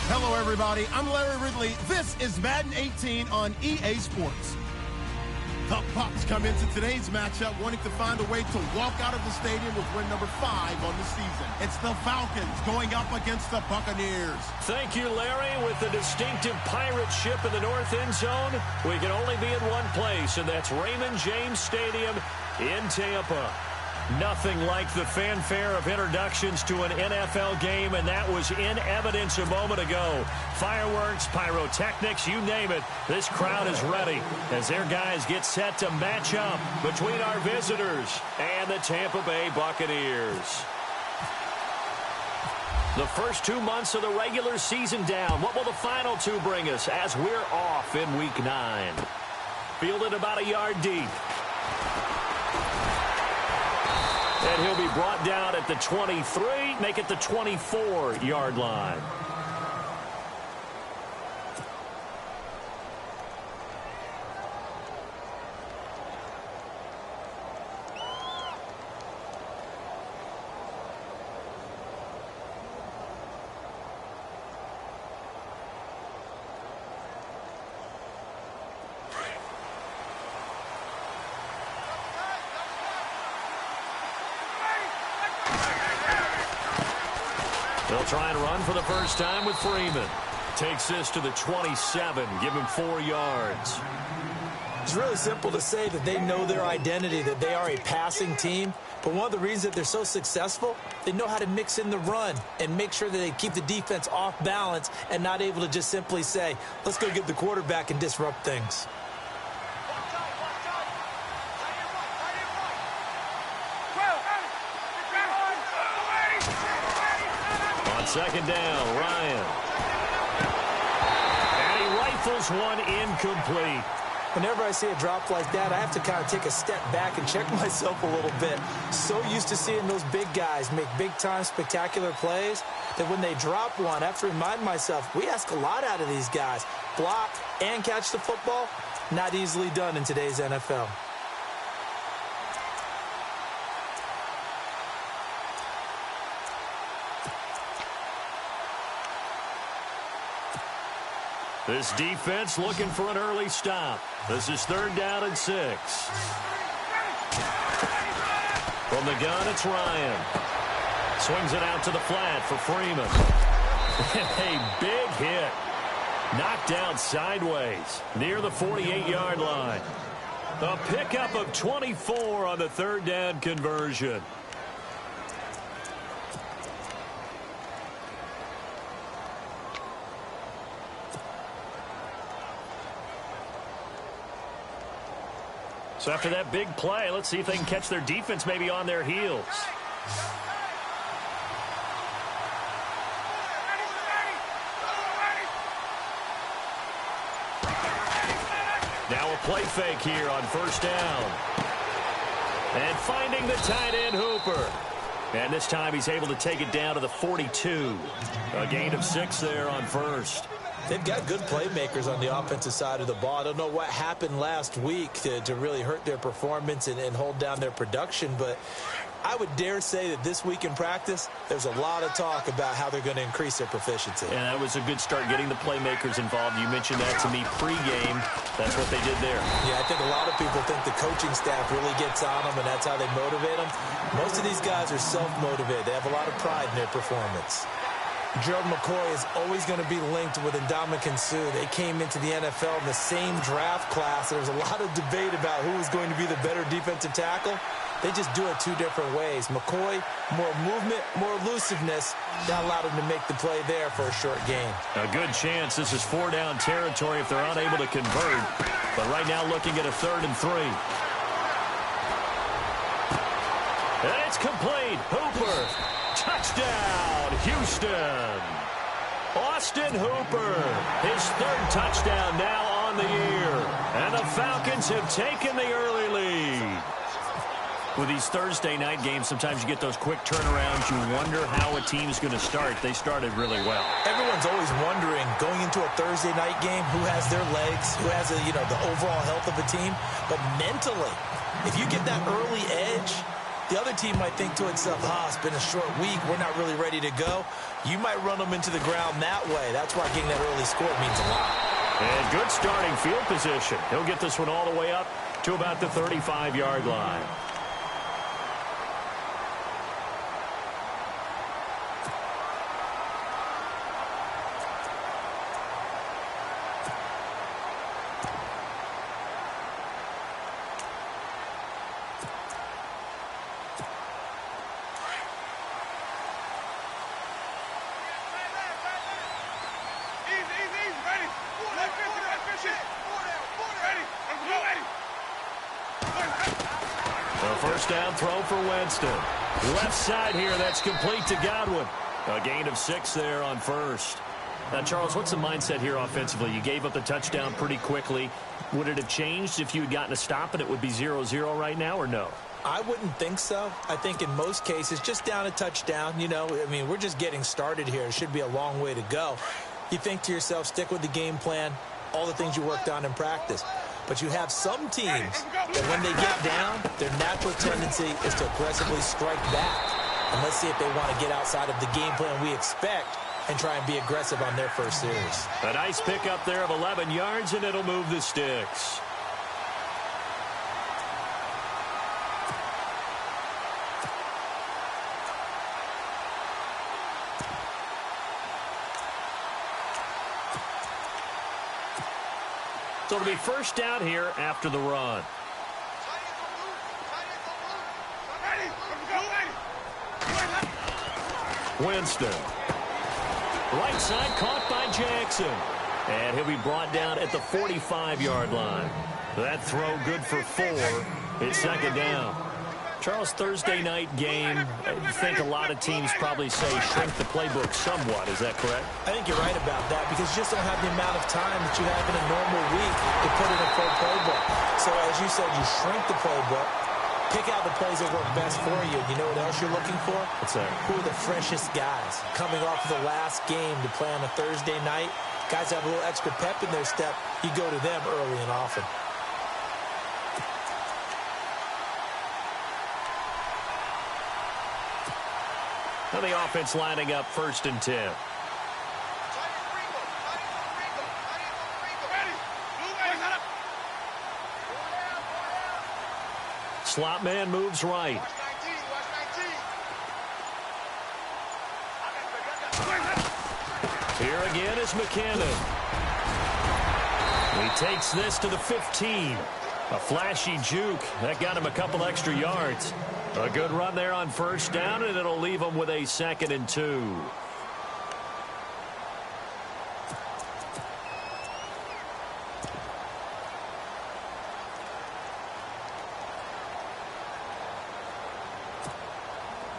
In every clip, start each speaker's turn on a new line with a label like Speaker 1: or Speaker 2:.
Speaker 1: Hello, everybody. I'm Larry Ridley. This is Madden 18 on EA Sports. The Bucs come into today's matchup wanting to find a way to walk out of the stadium with win number 5 on the season. It's the Falcons going up against the Buccaneers.
Speaker 2: Thank you, Larry. With the distinctive pirate ship in the north end zone, we can only be in one place, and that's Raymond James Stadium in Tampa. Nothing like the fanfare of introductions to an NFL game, and that was in evidence a moment ago. Fireworks, pyrotechnics, you name it. This crowd is ready as their guys get set to match up between our visitors and the Tampa Bay Buccaneers. The first 2 months of the regular season down. What will the final 2 bring us as we're off in Week 9? Fielded about a yard deep. And he'll be brought down at the 23, make it the 24-yard line. They'll try and run for the first time with Freeman. Takes this to the 27, give him 4 yards.
Speaker 3: It's really simple to say that they know their identity, that they are a passing team. But one of the reasons that they're so successful, they know how to mix in the run and make sure that they keep the defense off balance and not able to just simply say, let's go get the quarterback and disrupt things.
Speaker 2: Second down, Ryan. And he rifles one incomplete.
Speaker 3: Whenever I see a drop like that, I have to kind of take a step back and check myself a little bit. So used to seeing those big guys make big-time spectacular plays that when they drop one, I have to remind myself, we ask a lot out of these guys. Block and catch the football, not easily done in today's NFL.
Speaker 2: This defense looking for an early stop. This is 3rd down and 6. From the gun, it's Ryan. Swings it out to the flat for Freeman. A big hit. Knocked down sideways near the 48-yard line. A pickup of 24 on the 3rd down conversion. So after that big play, let's see if they can catch their defense maybe on their heels. Now a play fake here on 1st down. And finding the tight end Hooper. And this time he's able to take it down to the 42. A gain of 6 there on 1st.
Speaker 3: They've got good playmakers on the offensive side of the ball. I don't know what happened last week to really hurt their performance and hold down their production, but I would dare say that this week in practice, there's a lot of talk about how they're going to increase their proficiency.
Speaker 2: And that was a good start getting the playmakers involved. You mentioned that to me pregame. That's what they did there.
Speaker 3: Yeah, I think a lot of people think the coaching staff really gets on them, and that's how they motivate them. Most of these guys are self-motivated. They have a lot of pride in their performance. Gerald McCoy is always going to be linked with Ndamukong Suh. They came into the NFL in the same draft class. There was a lot of debate about who was going to be the better defensive tackle. They just do it 2 different ways. McCoy, more movement, more elusiveness. That allowed him to make the play there for a short gain.
Speaker 2: A good chance this is 4-down territory if they're unable to convert. But right now looking at a 3rd and 3. And it's complete. Hooper. Touchdown, Houston. Austin Hooper, his 3rd touchdown now on the year. And the Falcons have taken the early lead. With these Thursday night games, sometimes you get those quick turnarounds. You wonder how a team's going to start. They started really well.
Speaker 3: Everyone's always wondering, going into a Thursday night game, who has their legs, who has the overall health of a team. But mentally, if you get that early edge, The other team might think to itself, it's been a short week. We're not really ready to go. You might run them into the ground that way. That's why getting that early score means a lot.
Speaker 2: And good starting field position. He'll get this one all the way up to about the 35-yard line. First down throw for Winston. Left side here, that's complete to Godwin. A gain of 6 there on first. Now, Charles, what's the mindset here offensively? You gave up the touchdown pretty quickly. Would it have changed if you had gotten a stop and it would be 0-0 right now, or no?
Speaker 3: I wouldn't think so. I think in most cases, just down a touchdown, we're just getting started here. It should be a long way to go. You think to yourself, stick with the game plan, all the things you worked on in practice. But you have some teams that when they get down, their natural tendency is to aggressively strike back. And let's see if they want to get outside of the game plan we expect and try and be aggressive on their first series.
Speaker 2: A nice pickup there of 11 yards, and it'll move the sticks. So it'll be first down here after the run. Winston. Right side caught by Jackson. And he'll be brought down at the 45-yard line. That throw good for 4. It's second down. Charles, Thursday night game, I think a lot of teams probably say shrink the playbook somewhat. Is that correct?
Speaker 3: I think you're right about that because you just don't have the amount of time that you have in a normal week to put in a full playbook. So as you said, you shrink the playbook, pick out the plays that work best for you. You know what else you're looking for?
Speaker 2: What's that?
Speaker 3: Who are the freshest guys coming off of the last game to play on a Thursday night? Guys have a little extra pep in their step. You go to them early and often.
Speaker 2: Now the offense lining up 1st and 10. Slot man moves right. Here again is McKinnon. He takes this to the 15. A flashy juke. That got him a couple extra yards. A good run there on first down, and it'll leave him with a 2nd and 2.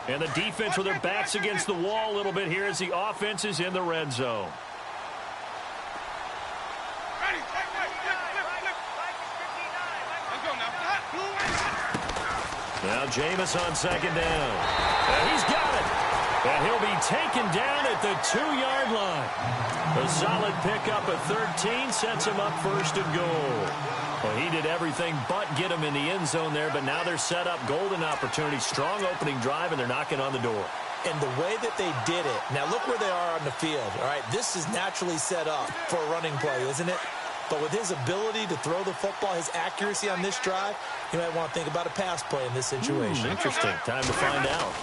Speaker 2: And the defense with their backs against the wall a little bit here as the offense is in the red zone. Now Jameis on 2nd down. And he's got it. And he'll be taken down at the 2-yard line. A solid pickup of 13 sets him up 1st and goal. Well, he did everything but get him in the end zone there, but now they're set up golden opportunity. Strong opening drive, and they're knocking on the door.
Speaker 3: And the way that they did it, now look where they are on the field. All right, this is naturally set up for a running play, isn't it? But with his ability to throw the football, his accuracy on this drive, you might want to think about a pass play in this situation.
Speaker 2: Interesting. Time to find out.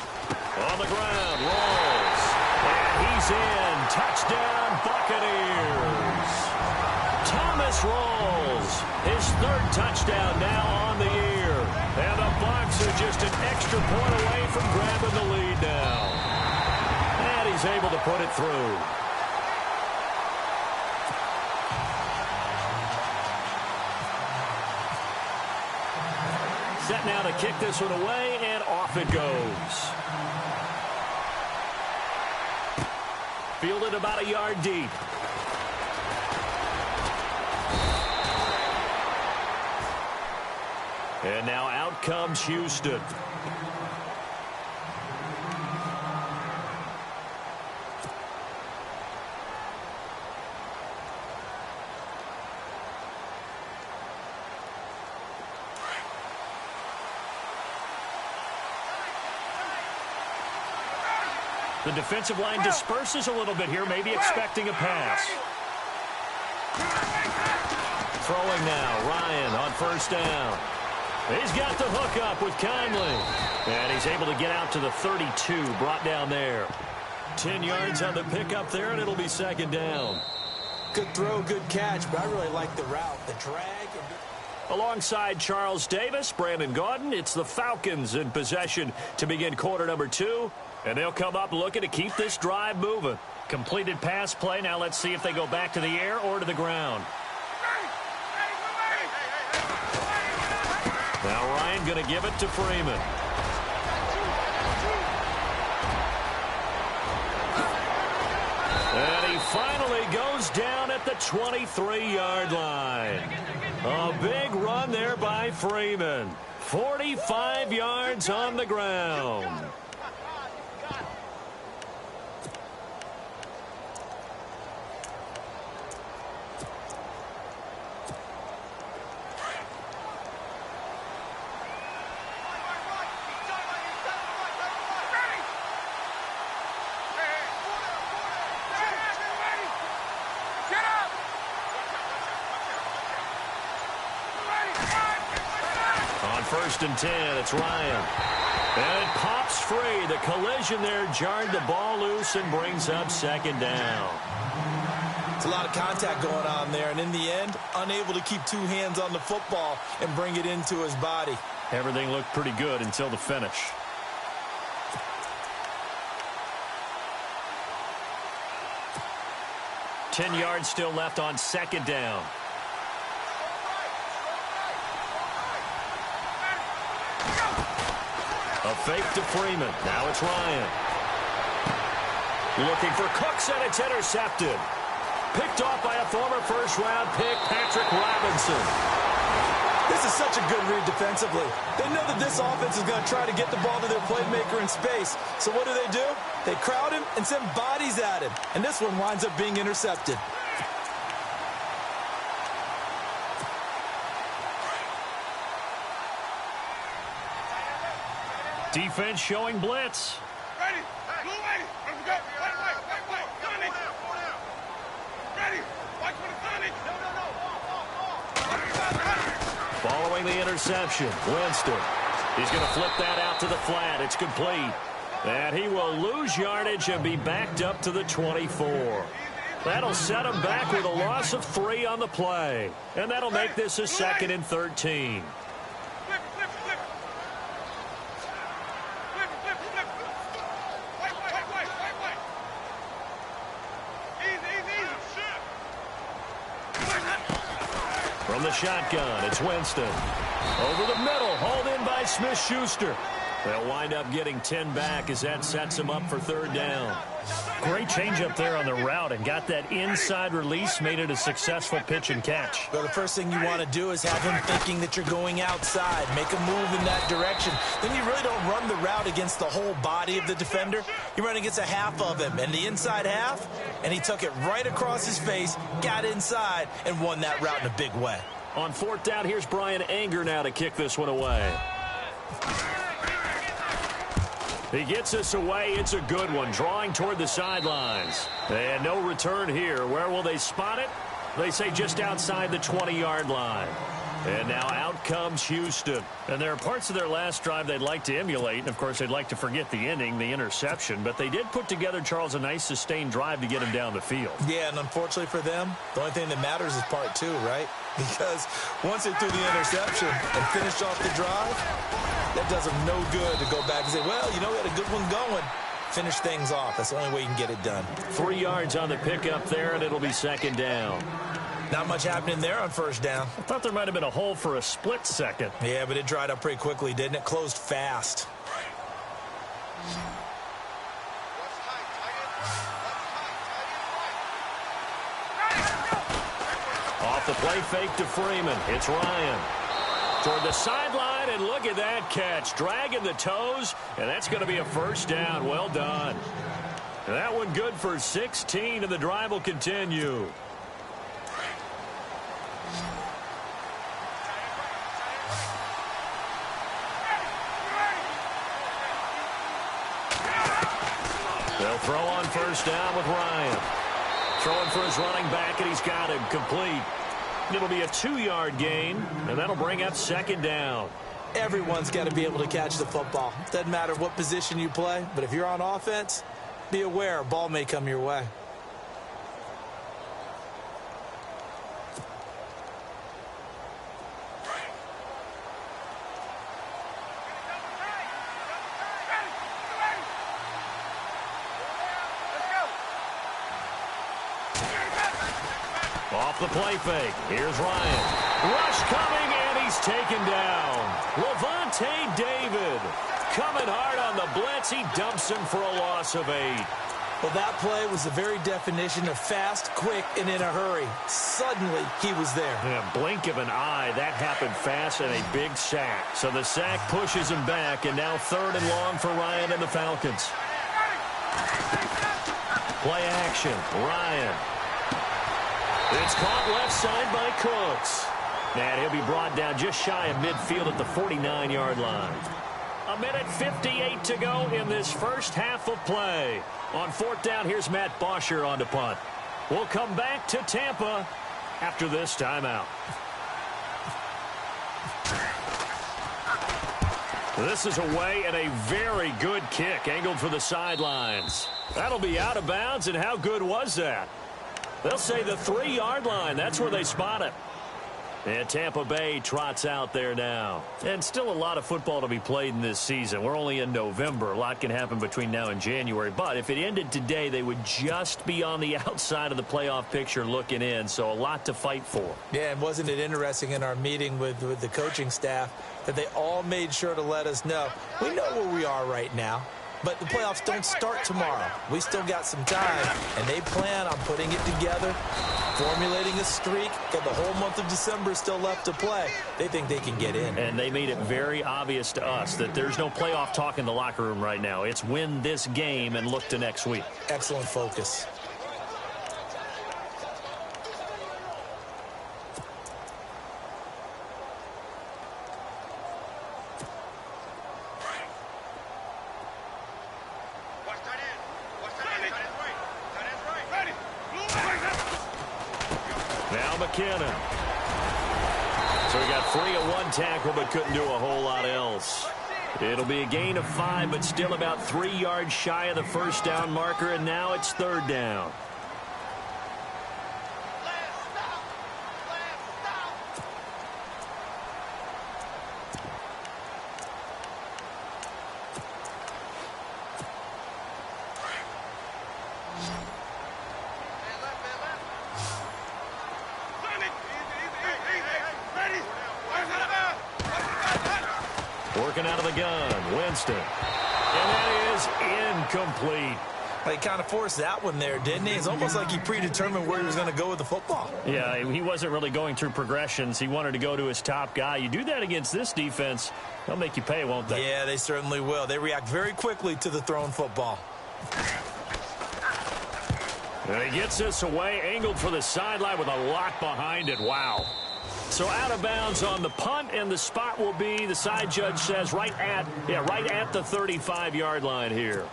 Speaker 2: On the ground, rolls. And he's in. Touchdown, Buccaneers. Thomas rolls. His 3rd touchdown now on the year. And the Bucs are just an extra point away from grabbing the lead now. And he's able to put it through. Set now to kick this one away, and off it goes. Fielded about a yard deep. And now out comes Houston. The defensive line disperses a little bit here, maybe expecting a pass. Throwing now, Ryan on first down. He's got the hook up with Conley. And he's able to get out to the 32, brought down there. 10 yards on the pickup there, and it'll be second down.
Speaker 3: Good throw, good catch, but I really like the route, the drag.
Speaker 2: Alongside Charles Davis, Brandon Gaudin, it's the Falcons in possession to begin quarter number 2. And they'll come up looking to keep this drive moving. Completed pass play. Now let's see if they go back to the air or to the ground. Now Ryan going to give it to Freeman. And he finally goes down at the 23-yard line. A big run there by Freeman. 45 yards on the ground. First and 10, it's Ryan. And it pops free. The collision there jarred the ball loose and brings up second down.
Speaker 3: It's a lot of contact going on there, and in the end, unable to keep two hands on the football and bring it into his body.
Speaker 2: Everything looked pretty good until the finish. Ten yards still left on second down. A fake to Freeman. Now it's Ryan. Looking for Cooks, and it's intercepted. Picked off by a former first-round pick, Patrick Robinson.
Speaker 3: This is such a good read defensively. They know that this offense is going to try to get the ball to their playmaker in space. So what do? They crowd him and send bodies at him. And this one winds up being intercepted.
Speaker 2: Defense showing blitz.
Speaker 4: Ready. Blue lady. Wait. Ready. Watch for the Sonic. No.
Speaker 2: Following the interception, Winston. He's going to flip that out to the flat. It's complete. And he will lose yardage and be backed up to the 24. That'll set him back with a loss of 3 on the play. And that'll make this a second and 13. From the shotgun, it's Winston. Over the middle, hauled in by Smith-Schuster. They'll wind up getting 10 back as that sets them up for third down. Great change up there on the route and got that inside release, made it a successful pitch and catch.
Speaker 3: Well, the first thing you want to do is have him thinking that you're going outside, make a move in that direction. Then you really don't run the route against the whole body of the defender. You run against a half of him, and the inside half, and he took it right across his face, got inside, and won that route in a big way.
Speaker 2: On fourth down, here's Brian Anger now to kick this one away. He gets us away. It's a good one, drawing toward the sidelines. And no return here. Where will they spot it? They say just outside the 20-yard line. And now out comes Houston. And there are parts of their last drive they'd like to emulate. And, of course, they'd like to forget the ending, the interception. But they did put together, Charles, a nice sustained drive to get him down the field.
Speaker 3: Yeah, and unfortunately for them, the only thing that matters is part 2, right? Because once they threw the interception and finished off the drive, that does them no good to go back and say, well, you know, we had a good one going. Finish things off. That's the only way you can get it done.
Speaker 2: 3 yards on the pickup there, and it'll be second down.
Speaker 3: Not much happening there on first down.
Speaker 2: I thought there might have been a hole for a split second.
Speaker 3: Yeah, but it dried up pretty quickly, didn't it? Closed fast.
Speaker 2: Off the play fake to Freeman. It's Ryan. Toward the sideline, and look at that catch. Dragging the toes, and that's going to be a first down. Well done. And that one good for 16, and the drive will continue. They'll throw on first down with Ryan. Throwing for his running back, and he's got him complete. It'll be a 2-yard gain, and that'll bring up second down.
Speaker 3: Everyone's got to be able to catch the football. Doesn't matter what position you play, but if you're on offense, be aware a ball may come your way.
Speaker 2: Off the play fake. Here's Ryan. Rush coming, and he's taken down. Levante David coming hard on the blitz. He dumps him for a loss of 8.
Speaker 3: Well, that play was the very definition of fast, quick, and in a hurry. Suddenly, he was there.
Speaker 2: In a blink of an eye, that happened fast, and a big sack. So the sack pushes him back, and now 3rd and long for Ryan and the Falcons. Play action. Ryan. It's caught left side by Cooks. And he'll be brought down just shy of midfield at the 49-yard line. 1:58 to go in this first half of play. On 4th down, here's Matt Bosher on to punt. We'll come back to Tampa after this timeout. This is away, and a very good kick angled for the sidelines. That'll be out of bounds, and how good was that? They'll say the 3-yard line. That's where they spot it. And Tampa Bay trots out there now. And still a lot of football to be played in this season. We're only in November. A lot can happen between now and January. But if it ended today, they would just be on the outside of the playoff picture looking in. So a lot to fight for.
Speaker 3: Yeah, and wasn't it interesting in our meeting with the coaching staff that they all made sure to let us know, we know where we are right now. But the playoffs don't start tomorrow. We still got some time, and they plan on putting it together, formulating a streak. Got the whole month of December still left to play. They think they can get in.
Speaker 2: And they made it very obvious to us that there's no playoff talk in the locker room right now. It's win this game and look to next week.
Speaker 3: Excellent focus.
Speaker 2: McKinnon. So he got free of one tackle but couldn't do a whole lot else. It'll be a gain of 5 but still about 3 yards shy of the first down marker, and now it's 3rd down. Working out of the gun, Winston. And that is incomplete.
Speaker 3: He kind of forced that one there, didn't he? It's almost like he predetermined where he was going to go with the football.
Speaker 2: Yeah, he wasn't really going through progressions. He wanted to go to his top guy. You do that against this defense, they'll make you pay, won't they?
Speaker 3: Yeah, they certainly will. They react very quickly to the thrown football.
Speaker 2: And he gets this away, angled for the sideline with a lot behind it. Wow. So out of bounds on the punt, and the spot will be, the side judge says, right at the 35-yard line here.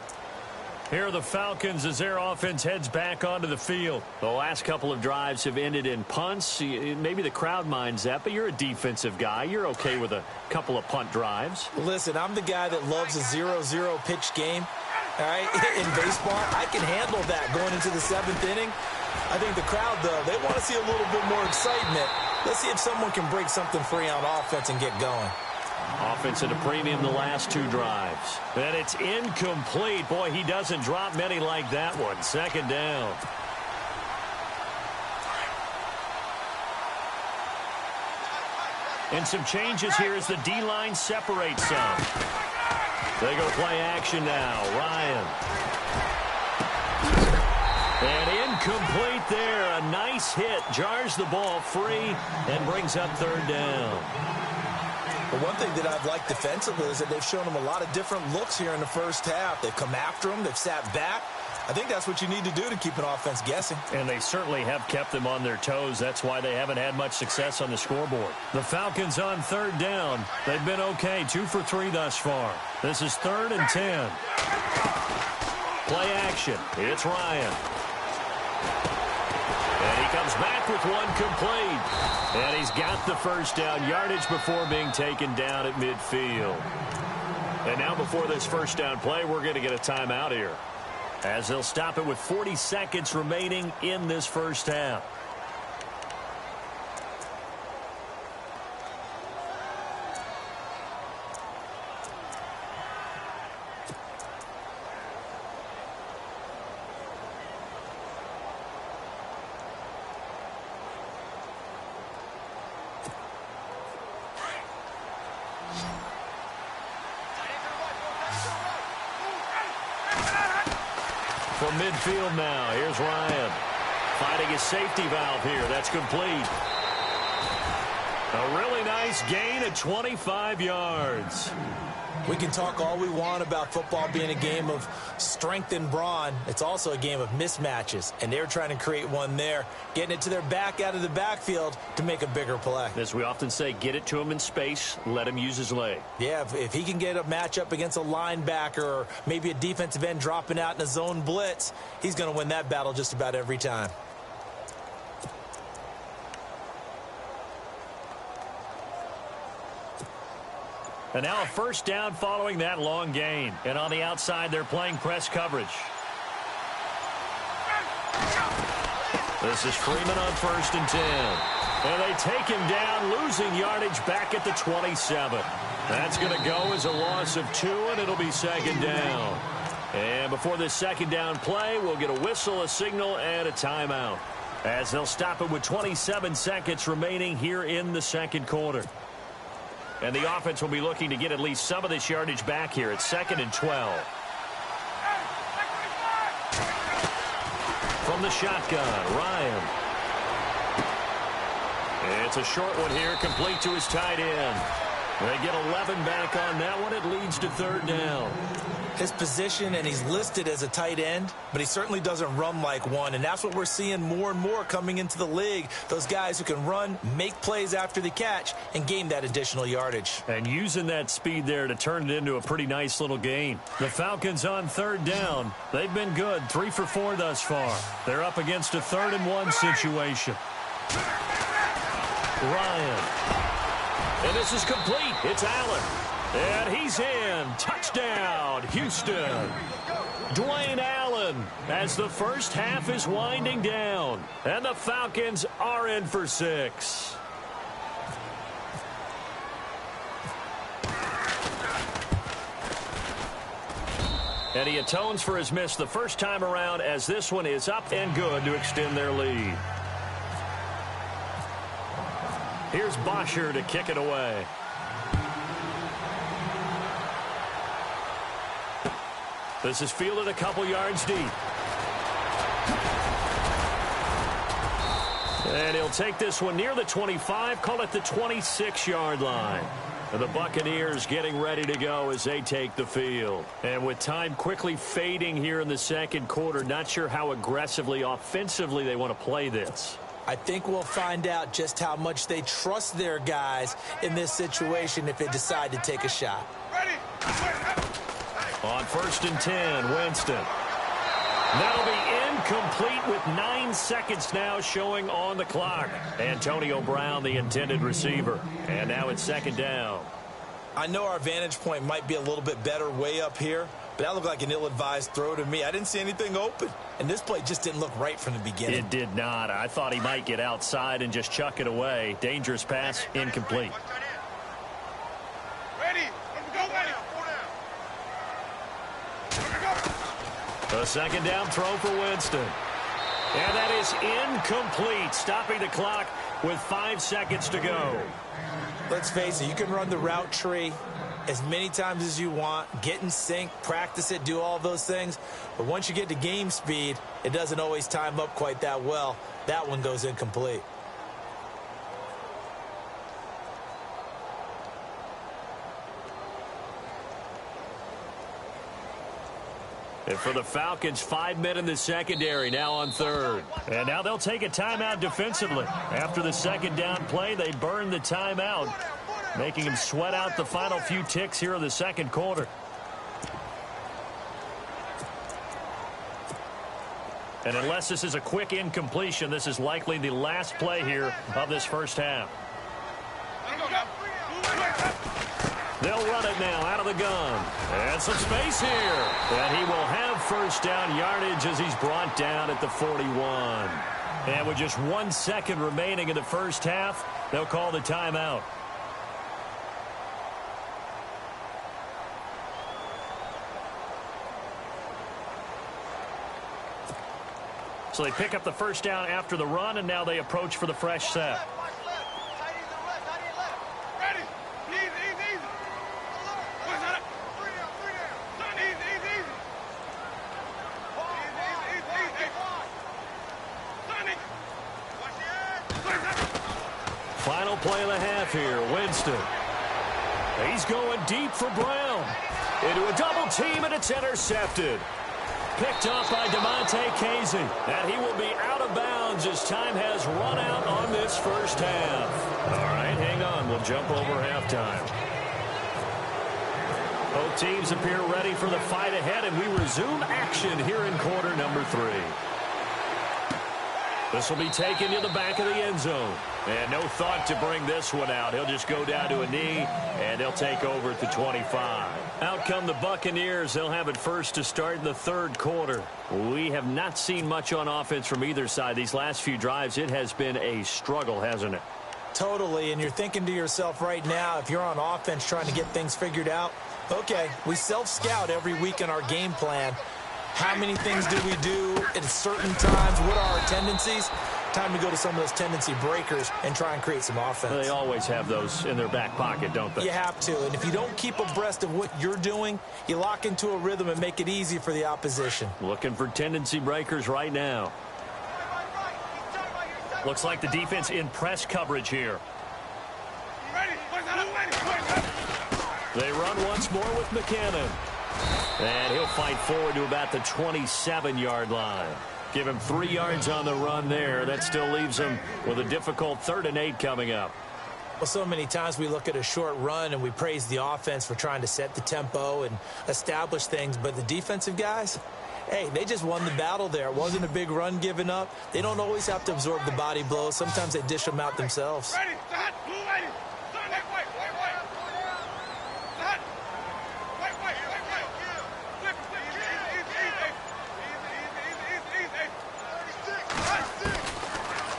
Speaker 2: Here are the Falcons as their offense heads back onto the field. The last couple of drives have ended in punts. Maybe the crowd minds that, but you're a defensive guy. You're okay with a couple of punt drives.
Speaker 3: Listen, I'm the guy that loves a 0-0 pitch game. All right, in baseball, I can handle that going into the 7th inning. I think the crowd, though, they want to see a little bit more excitement. Let's see if someone can break something free on offense and get going.
Speaker 2: Offense at a premium the last 2 drives. And it's incomplete. Boy, he doesn't drop many like that one. 2nd down. And some changes here as the D-line separates some. They go play action now. Ryan. And incomplete there. A nice hit. Jars the ball free and brings up 3rd down.
Speaker 3: But one thing that I've liked defensively is that they've shown them a lot of different looks here in the first half. They've come after them. They've sat back. I think that's what you need to do to keep an offense guessing.
Speaker 2: And they certainly have kept them on their toes. That's why they haven't had much success on the scoreboard. The Falcons on 3rd down. They've been okay. 2 for 3 thus far. This is 3rd and 10. Play action. It's Ryan. And he comes back with one complete. And he's got the first down yardage before being taken down at midfield. And now before this first down play, we're going to get a timeout here, as they'll stop it with 40 seconds remaining in this first half. From midfield now, here's Ryan. Finding his safety valve here. That's complete. A really nice gain at 25 yards.
Speaker 3: We can talk all we want about football being a game of strength and brawn. It's also a game of mismatches, and they're trying to create one there, getting it to their back out of the backfield to make a bigger play.
Speaker 2: As we often say, get it to him in space, let him use his leg.
Speaker 3: Yeah, if he can get a matchup against a linebacker or maybe a defensive end dropping out in a zone blitz, he's going to win that battle just about every time.
Speaker 2: And now a first down following that long gain. And on the outside, they're playing press coverage. This is Freeman on 1st and 10. And they take him down, losing yardage back at the 27. That's going to go as a loss of 2, and it'll be second down. And before this second down play, we'll get a whistle, a signal, and a timeout, as they'll stop it with 27 seconds remaining here in the second quarter. And the offense will be looking to get at least some of this yardage back here at 2nd and 12. From the shotgun, Ryan. It's a short one here, complete to his tight end. They get 11 back on that one. It leads to 3rd down.
Speaker 3: His position, and he's listed as a tight end, but he certainly doesn't run like one, and that's what we're seeing more and more coming into the league. Those guys who can run, make plays after the catch, and gain that additional yardage.
Speaker 2: And using that speed there to turn it into a pretty nice little gain. The Falcons on 3rd down. They've been good, 3 for 4 thus far. They're up against a 3rd and 1 situation. Ryan. And this is complete. It's Allen. And he's in. Touchdown, Houston. Dwayne Allen, as the first half is winding down. And the Falcons are in for 6. And he atones for his miss the first time around, as this one is up and good to extend their lead. Here's Bosher to kick it away. This is fielded a couple yards deep. And he'll take this one near the 25, call it the 26-yard line. And the Buccaneers getting ready to go as they take the field. And with time quickly fading here in the second quarter, not sure how aggressively, offensively they want to play this.
Speaker 3: I think we'll find out just how much they trust their guys in this situation if they decide to take a shot.
Speaker 4: Ready.
Speaker 2: On 1st and 10, Winston. That'll be incomplete with 9 seconds now showing on the clock. Antonio Brown, the intended receiver. And now it's 2nd down.
Speaker 3: I know our vantage point might be a little bit better way up here, but that looked like an ill-advised throw to me. I didn't see anything open, and this play just didn't look right from the beginning.
Speaker 2: It did not. I thought he might get outside and just chuck it away. Dangerous pass, incomplete.
Speaker 4: Ready. Go, ready.
Speaker 2: A 2nd down throw for Winston. And that is incomplete, stopping the clock with 5 seconds to go.
Speaker 3: Let's face it, you can run the route tree as many times as you want, get in sync, practice it, do all those things. But once you get to game speed, it doesn't always time up quite that well. That one goes incomplete.
Speaker 2: And for the Falcons, 5 men in the secondary now on 3rd. And now they'll take a timeout defensively. After the 2nd down play, they burn the timeout, making him sweat out the final few ticks here in the second quarter. And unless this is a quick incompletion, this is likely the last play here of this first half. They'll run it now out of the gun. And some space here. And he will have first down yardage as he's brought down at the 41. And with just 1 second remaining in the first half, they'll call the timeout. So they pick up the first down after the run, and now they approach for the fresh set. Final play of the half here. Winston. He's going deep for Brown. Into a double team, and it's intercepted. Picked up by DeMonte Casey. And he will be out of bounds as time has run out on this first half. All right, hang on. We'll jump over halftime. Both teams appear ready for the fight ahead, and we resume action here in quarter number 3. This will be taken to the back of the end zone. And no thought to bring this one out. He'll just go down to a knee, and they'll take over at the 25. Out come the Buccaneers. They'll have it first to start in the third quarter. We have not seen much on offense from either side. These last few drives, it has been a struggle, hasn't it?
Speaker 3: Totally, and you're thinking to yourself right now, if you're on offense trying to get things figured out, okay, we self-scout every week in our game plan. How many things do we do at certain times? What are our tendencies? Time to go to some of those tendency breakers and try and create some offense.
Speaker 2: They always have those in their back pocket, don't they?
Speaker 3: You have to. And if you don't keep abreast of what you're doing, you lock into a rhythm and make it easy for the opposition.
Speaker 2: Looking for tendency breakers right now. Looks like the defense in press coverage here. They run once more with McKinnon. And he'll fight forward to about the 27-yard line. Give him 3 yards on the run there. That still leaves him with a difficult 3rd and 8 coming up.
Speaker 3: Well, so many times we look at a short run and we praise the offense for trying to set the tempo and establish things. But the defensive guys, hey, they just won the battle there. It wasn't a big run given up. They don't always have to absorb the body blows. Sometimes they dish them out themselves.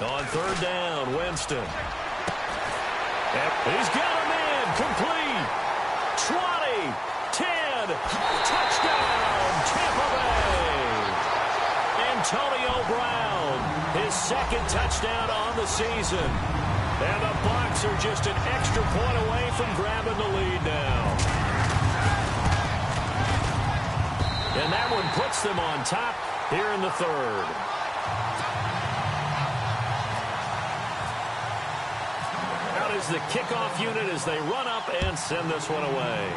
Speaker 2: On 3rd down, Winston. He's got a man, complete. 20, 10, touchdown, Tampa Bay. Antonio Brown, his 2nd touchdown on the season. And the Bucs are just an extra point away from grabbing the lead now. And that one puts them on top here in the 3rd. Is the kickoff unit as they run up and send this one away.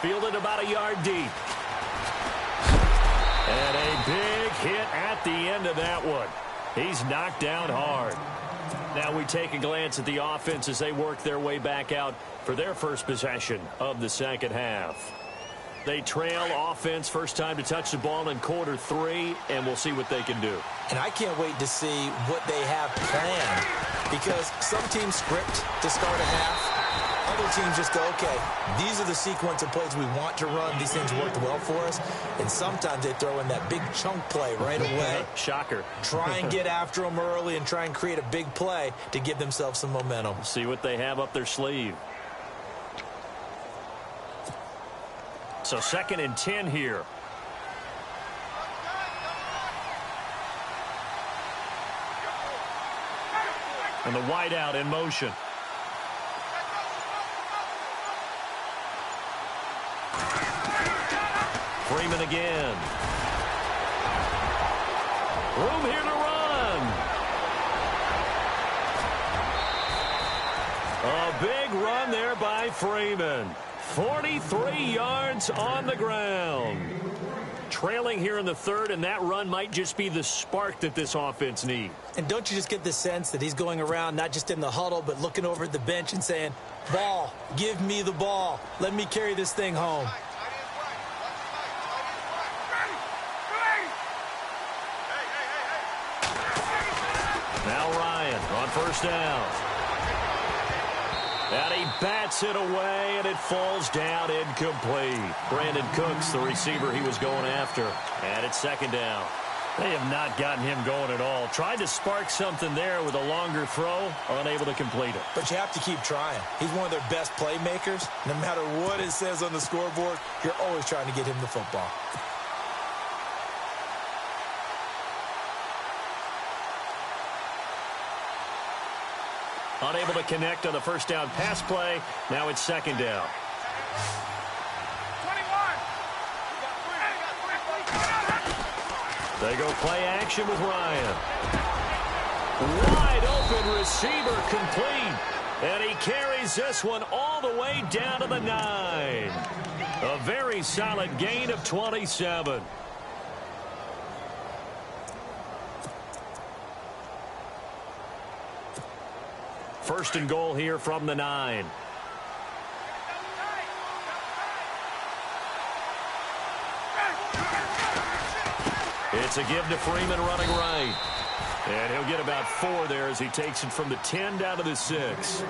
Speaker 2: Fielded about a yard deep. And a big hit at the end of that one. He's knocked down hard. Now we take a glance at the offense as they work their way back out for their first possession of the second half. They trail offense, first time to touch the ball in quarter 3, and we'll see what they can do.
Speaker 3: And I can't wait to see what they have planned, because some teams script to start a half. Other teams just go, okay, these are the sequence of plays we want to run. These things worked well for us. And sometimes they throw in that big chunk play right away.
Speaker 2: Shocker.
Speaker 3: Try and get after them early and try and create a big play to give themselves some momentum.
Speaker 2: See what they have up their sleeve. So 2nd and 10 here. And the wideout in motion. Freeman again. Room here to run. A big run there by Freeman. 43 yards on the ground. Trailing here in the 3rd, and that run might just be the spark that this offense needs.
Speaker 3: And don't you just get the sense that he's going around not just in the huddle, but looking over at the bench and saying, ball, give me the ball. Let me carry this thing home.
Speaker 2: on first down. And he bats it away, and it falls down incomplete. Brandon Cooks, the receiver he was going after. And it's second down. They have not gotten him going at all. Tried to spark something there with a longer throw, unable to complete it.
Speaker 3: But you have to keep trying. He's one of their best playmakers. No matter what it says on the scoreboard, you're always trying to get him the football.
Speaker 2: Unable to connect on the first down pass play. Now it's second down.
Speaker 4: 21.
Speaker 2: They go play action with Ryan. Wide open receiver complete. And he carries this one all the way down to the 9. A very solid gain of 27. First and goal here from the 9. It's a give to Freeman running right. And he'll get about 4 there as he takes it from the 10 down to the 6.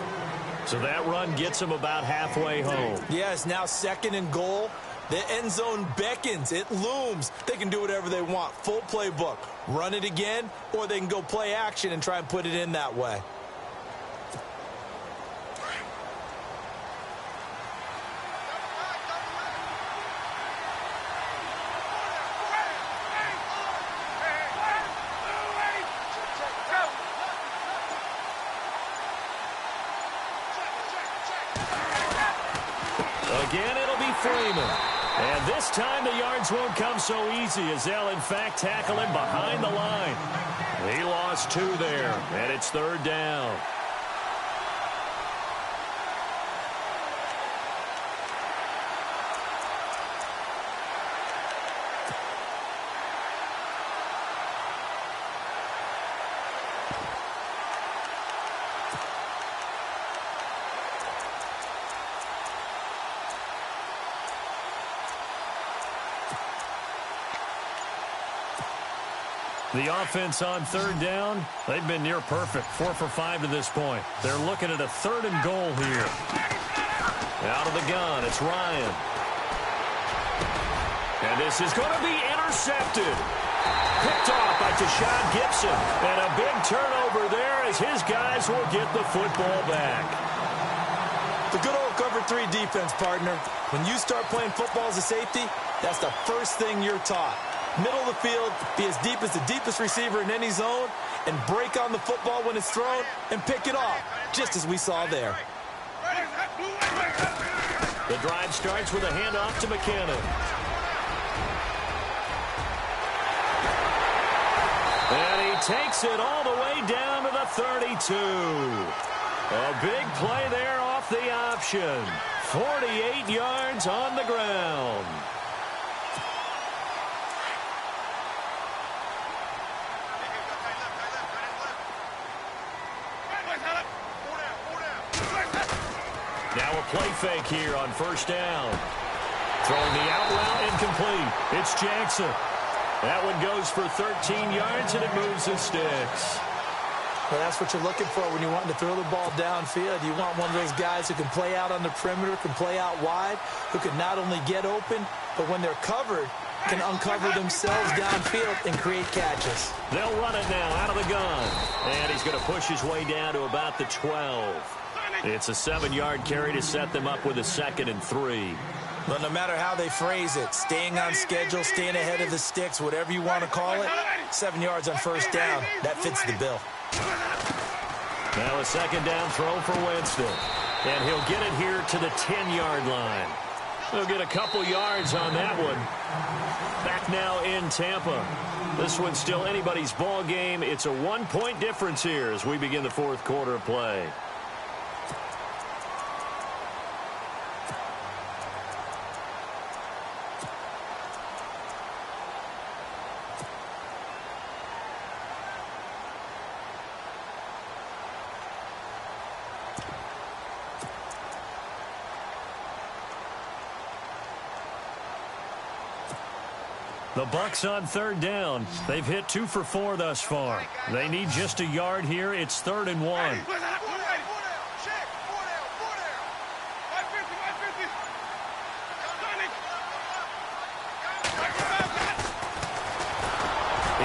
Speaker 2: So that run gets him about halfway home.
Speaker 3: Yeah, it's now second and goal. The end zone beckons. It looms. They can do whatever they want. Full playbook. Run it again, or they can go play action and try and put it in that way.
Speaker 2: Again, it'll be Freeman. And this time the yards won't come so easy as they'll, in fact, tackle him behind the line. He lost 2 there, and it's third down. The offense on third down, they've been near perfect. 4 for 5 to this point. They're looking at a third and goal here. Out of the gun, it's Ryan. And this is going to be intercepted. Picked off by Tashawn Gibson. And a big turnover there as his guys will get the football back.
Speaker 3: The good old cover 3 defense, partner. When you start playing football as a safety, that's the first thing you're taught. Middle of the field, be as deep as the deepest receiver in any zone, and break on the football when it's thrown and pick it off, just as we saw there.
Speaker 2: The drive starts with a handoff to McKinnon. And he takes it all the way down to the 32. A big play there off the option. 48 yards on the ground. Now a play fake here on first down. Throwing the out route incomplete. It's Jackson. That one goes for 13 yards, and it moves the sticks.
Speaker 3: Well, that's what you're looking for when you want to throw the ball downfield. You want one of those guys who can play out on the perimeter, can play out wide, who can not only get open, but when they're covered, can uncover themselves downfield and create catches.
Speaker 2: They'll run it now out of the gun. And he's going to push his way down to about the 12. It's a 7-yard carry to set them up with a 2nd and 3.
Speaker 3: But no matter how they phrase it, staying on schedule, staying ahead of the sticks, whatever you want to call it, 7 yards on first down, that fits the bill.
Speaker 2: Now a second down throw for Winston. And he'll get it here to the 10-yard line. He'll get a couple yards on that one. Back now in Tampa. This one's still anybody's ball game. It's a 1-point difference here as we begin the fourth quarter of play. The The Bucs on third down. They've hit 2 for 4 thus far. They need just a yard here. It's 3rd and 1. He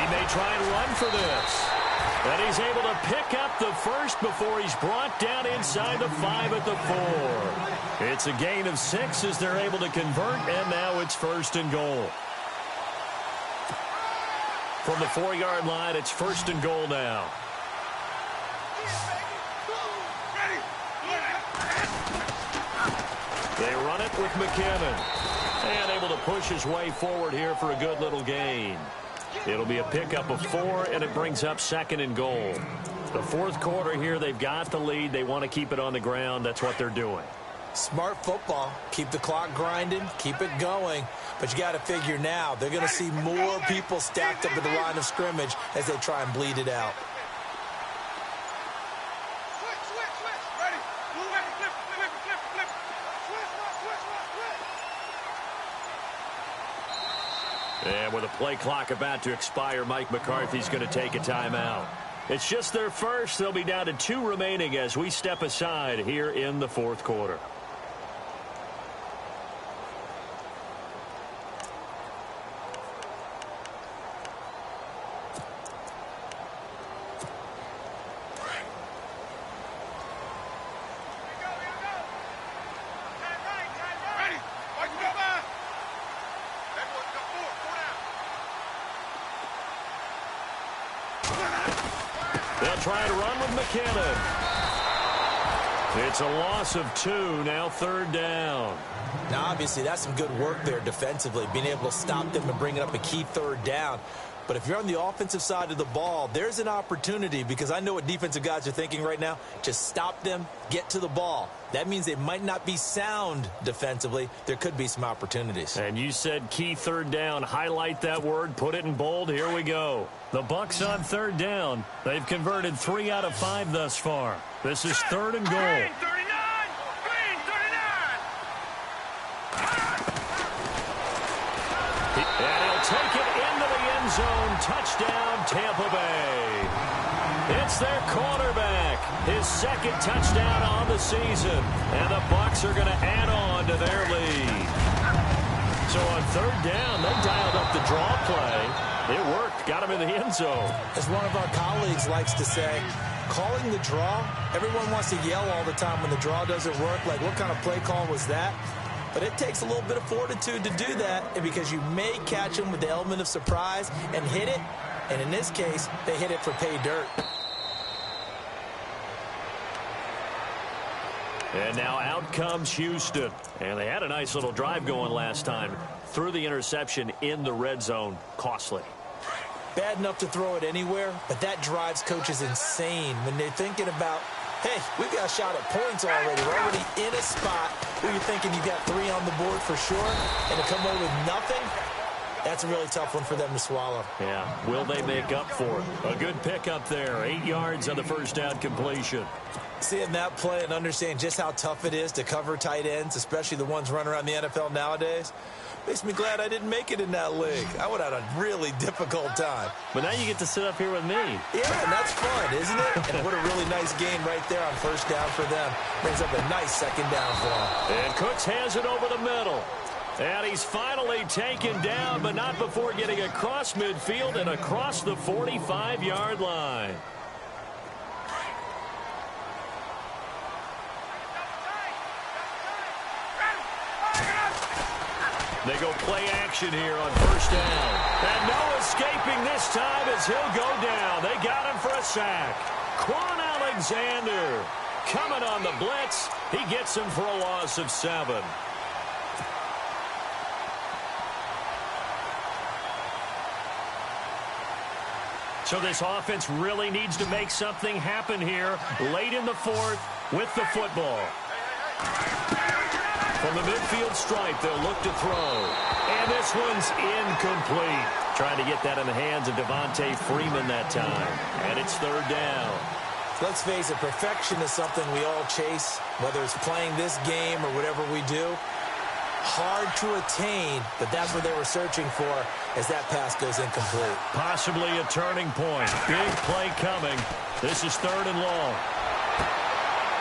Speaker 2: may try and run for this. And he's able to pick up the first before he's brought down inside the 5 at the 4. It's a gain of 6 as they're able to convert, and now it's 1st and goal. From the 4-yard line, it's 1st and goal now. They run it with McKinnon. And able to push his way forward here for a good little gain. It'll be a pickup of 4, and it brings up 2nd and goal. The 4th quarter here, they've got the lead. They want to keep it on the ground. That's what they're doing.
Speaker 3: Smart football. Keep the clock grinding. Keep it going. But you got to figure now, they're going to see more people stacked up at the line of scrimmage as they try and bleed it out.
Speaker 2: And with a play clock about to expire, Mike McCarthy's going to take a timeout. It's just their first. They'll be down to 2 remaining as we step aside here in the 4th quarter. They'll try to run with McKinnon. It's a loss of 2, now 3rd down.
Speaker 3: Now, obviously, that's some good work there defensively, being able to stop them and bring it up a key 3rd down. But if you're on the offensive side of the ball, there's an opportunity, because I know what defensive guys are thinking right now. Just stop them, get to the ball. That means they might not be sound defensively. There could be some opportunities.
Speaker 2: And you said key 3rd down. Highlight that word. Put it in bold. Here we go. The Bucs on 3rd down. They've converted 3 out of 5 thus far. This is 3rd and goal.
Speaker 4: Green 39! Green 39!
Speaker 2: And he'll take it into the end zone. Touchdown, Tampa Bay. It's their quarterback. His 2nd touchdown on the season. And the Bucs are going to add on to their lead. So on 3rd down, they dialed up the draw play. It worked. Got him in the end zone.
Speaker 3: As one of our colleagues likes to say, calling the draw, everyone wants to yell all the time when the draw doesn't work. Like, what kind of play call was that? But it takes a little bit of fortitude to do that, and because you may catch them with the element of surprise and hit it. And in this case, they hit it for pay dirt.
Speaker 2: And now out comes Houston. And they had a nice little drive going last time. Threw the interception in the red zone. Costly.
Speaker 3: Bad enough to throw it anywhere, but that drives coaches insane when they're thinking about, hey, we've got a shot at points already. We're already in a spot where you're thinking you've got 3 on the board for sure, and to come away with nothing, that's a really tough one for them to swallow.
Speaker 2: Yeah, will they make up for it? A good pickup there. 8 yards on the 1st down completion.
Speaker 3: Seeing that play and understand just how tough it is to cover tight ends, especially the ones running around the NFL nowadays, makes me glad I didn't make it in that league. I would have had a really difficult time.
Speaker 2: But now you get to sit up here with me.
Speaker 3: Yeah, and that's fun, isn't it? And what a really nice game right there on 1st down for them. Brings up a nice 2nd down for them.
Speaker 2: And Cooks has it over the middle. And he's finally taken down, but not before getting across midfield and across the 45-yard line. They go play action here on 1st down. And no escaping this time as he'll go down. They got him for a sack. Quan Alexander coming on the blitz. He gets him for a loss of 7. So this offense really needs to make something happen here late in the 4th with the football. From the midfield stripe, they'll look to throw. And this one's incomplete. Trying to get that in the hands of Devontae Freeman that time. And it's 3rd down.
Speaker 3: Let's face it, perfection is something we all chase, whether it's playing this game or whatever we do. Hard to attain, but that's what they were searching for as that pass goes incomplete.
Speaker 2: Possibly a turning point. Big play coming. This is 3rd and long.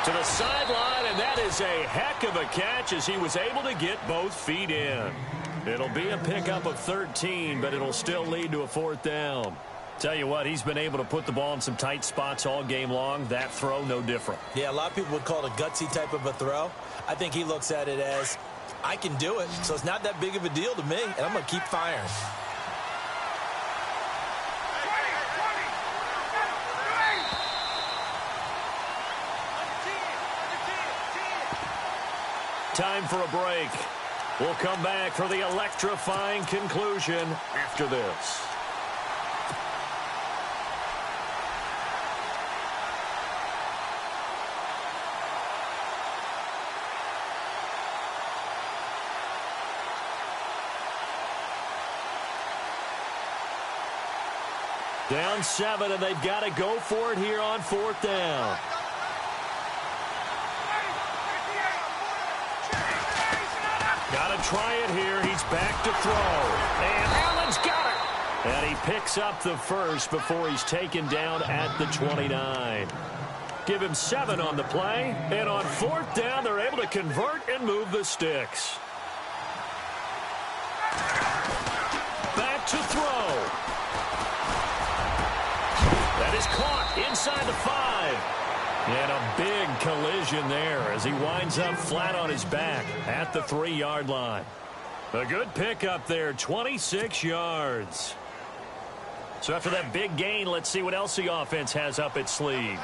Speaker 2: To the sideline, and that is a heck of a catch as he was able to get both feet in. It'll be a pickup of 13, but it'll still lead to a 4th down. Tell you what, he's been able to put the ball in some tight spots all game long. That throw, no different.
Speaker 3: Yeah, a lot of people would call it a gutsy type of a throw. I think he looks at it as, I can do it, so it's not that big of a deal to me, and I'm going to keep firing.
Speaker 2: Time for a break. We'll come back for the electrifying conclusion after this. Down 7, and they've got to go for it here on 4th down. Got to try it here. He's back to throw. And Allen's got it. And he picks up the first before he's taken down at the 29. Give him 7 on the play. And on 4th down, they're able to convert and move the sticks. Back to throw. That is caught inside the 5. And a big collision there as he winds up flat on his back at the 3-yard line. A good pickup there, 26 yards. So after that big gain, let's see what else the offense has up its sleeve.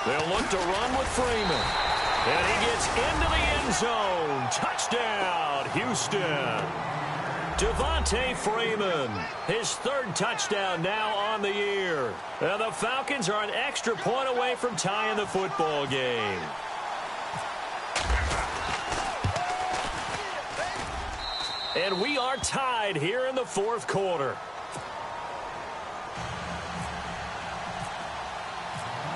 Speaker 2: They'll look to run with Freeman. And he gets into the end zone. Touchdown, Houston. Devontae Freeman, his 3rd touchdown now on the year. And the Falcons are an extra point away from tying the football game. And we are tied here in the 4th quarter.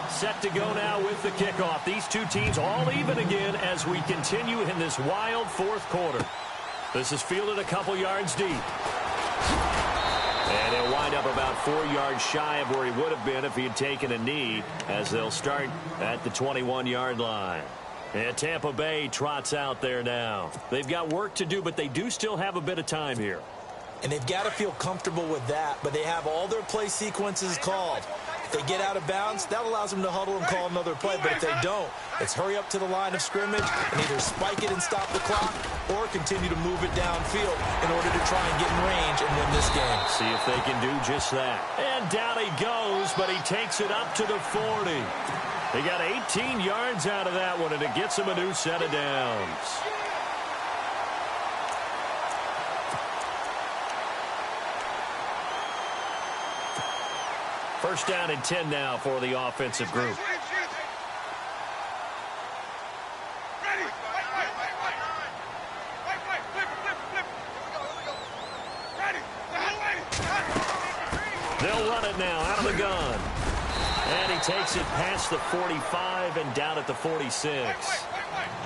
Speaker 2: Set to go now with the kickoff. These two teams all even again as we continue in this wild 4th quarter. This is fielded a couple yards deep. And he'll wind up about 4 yards shy of where he would have been if he had taken a knee, as they'll start at the 21-yard line. And Tampa Bay trots out there now. They've got work to do, but they do still have a bit of time here.
Speaker 3: And they've got to feel comfortable with that, but they have all their play sequences called. If they get out of bounds, that allows them to huddle and call another play. But if they don't, it's hurry up to the line of scrimmage and either spike it and stop the clock or continue to move it downfield in order to try and get in range and win this game.
Speaker 2: See if they can do just that. And down he goes, but he takes it up to the 40. He got 18 yards out of that one, and it gets him a new set of downs. First down and 10 now for the offensive group. They'll run it now out of the gun. And he takes it past the 45 and down at the 46.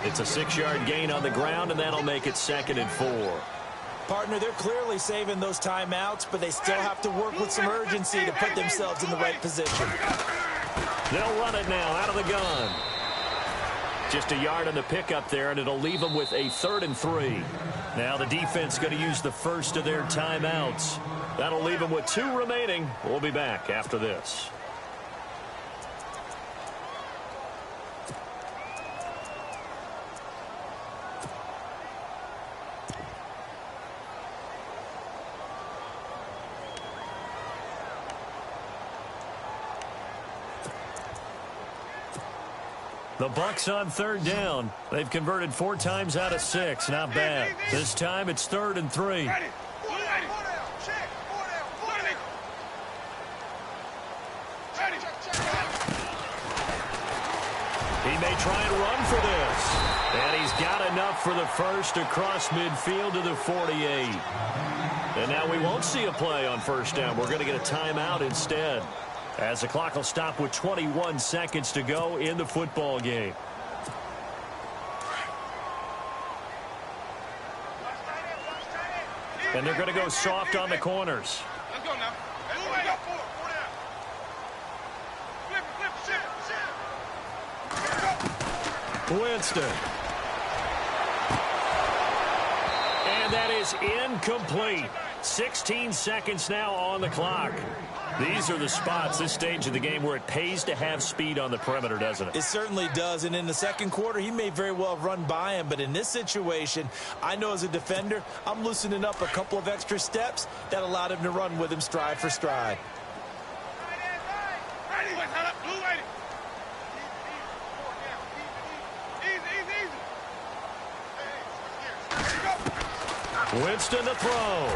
Speaker 2: It's a 6-yard gain on the ground, and that'll make it 2nd and 4.
Speaker 3: Partner, they're clearly saving those timeouts, but they still have to work with some urgency to put themselves in the right position.
Speaker 2: They'll run it now out of the gun. Just a yard on the pickup there, and it'll leave them with a 3rd and 3. Now the defense going to use the first of their timeouts. That'll leave them with 2 remaining. We'll be back after this. The Bucs on 3rd down. They've converted 4 times out of 6. Not bad. This time it's 3rd and 3. He may try and run for this. And he's got enough for the first across midfield to the 48. And now we won't see a play on 1st down. We're going to get a timeout instead, as the clock will stop with 21 seconds to go in the football game. And they're going to go soft on the corners.
Speaker 4: Let's go now. Let's go. Four down. Flip.
Speaker 2: Winston. And that is incomplete. 16 seconds now on the clock. These are the spots, this stage of the game, where it pays to have speed on the perimeter, doesn't it?
Speaker 3: It certainly does, and in the second quarter, he may very well run by him, but in this situation, I know as a defender, I'm loosening up a couple of extra steps that allowed him to run with him stride for stride.
Speaker 2: Winston to throw.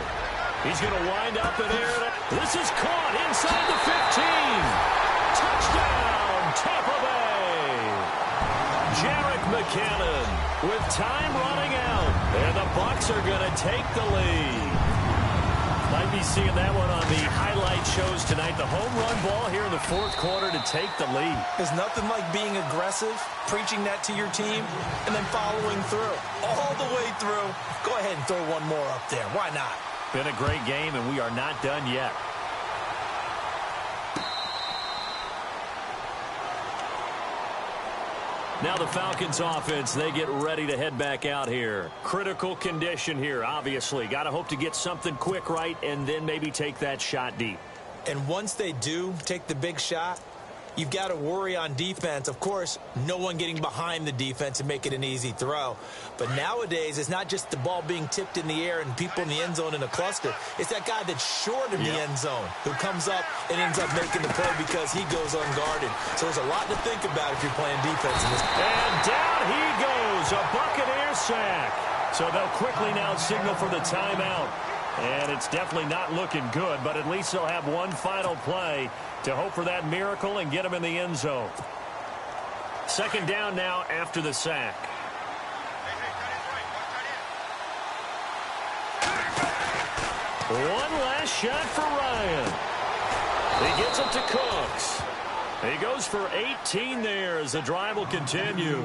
Speaker 2: He's going to wind up in air. This is caught inside the 15. Touchdown, Tampa Bay. Jarek McCannon with time running out. And the Bucs are going to take the lead. Might be seeing that one on the highlight shows tonight. The home run ball here in the fourth quarter to take the lead.
Speaker 3: There's nothing like being aggressive, preaching that to your team, and then following through. All the way through. Go ahead and throw one more up there. Why not?
Speaker 2: Been a great game, and we are not done yet. Now the Falcons offense, they get ready to head back out here. Critical condition here, obviously. Got to hope to get something quick right and then maybe take that shot deep.
Speaker 3: And once they do take the big shot, you've got to worry on defense. Of course, no one getting behind the defense and make it an easy throw. But nowadays, it's not just the ball being tipped in the air and people in the end zone in a cluster. It's that guy that's short of the end zone who comes up and ends up making the play because he goes unguarded. So there's a lot to think about if you're playing defense in this.
Speaker 2: And down he goes, a Buccaneer sack. So they'll quickly now signal for the timeout. And it's definitely not looking good, but at least they'll have one final play to hope for that miracle and get them in the end zone. Second down now after the sack. One last shot for Ryan. He gets it to Cooks. He goes for 18 there as the drive will continue.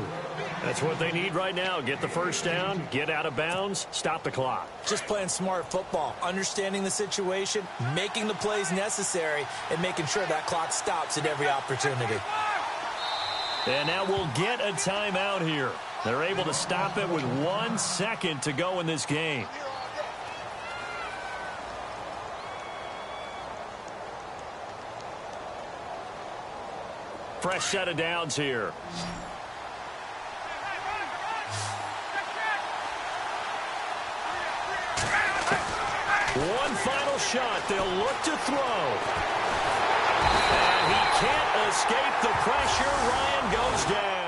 Speaker 2: That's what they need right now. Get the first down, get out of bounds, stop the clock.
Speaker 3: Just playing smart football, understanding the situation, making the plays necessary, and making sure that clock stops at every opportunity.
Speaker 2: And now we'll get a timeout here. They're able to stop it with 1 second to go in this game. Fresh set of downs here. One final shot. They'll look to throw. And he can't escape the pressure. Ryan goes down.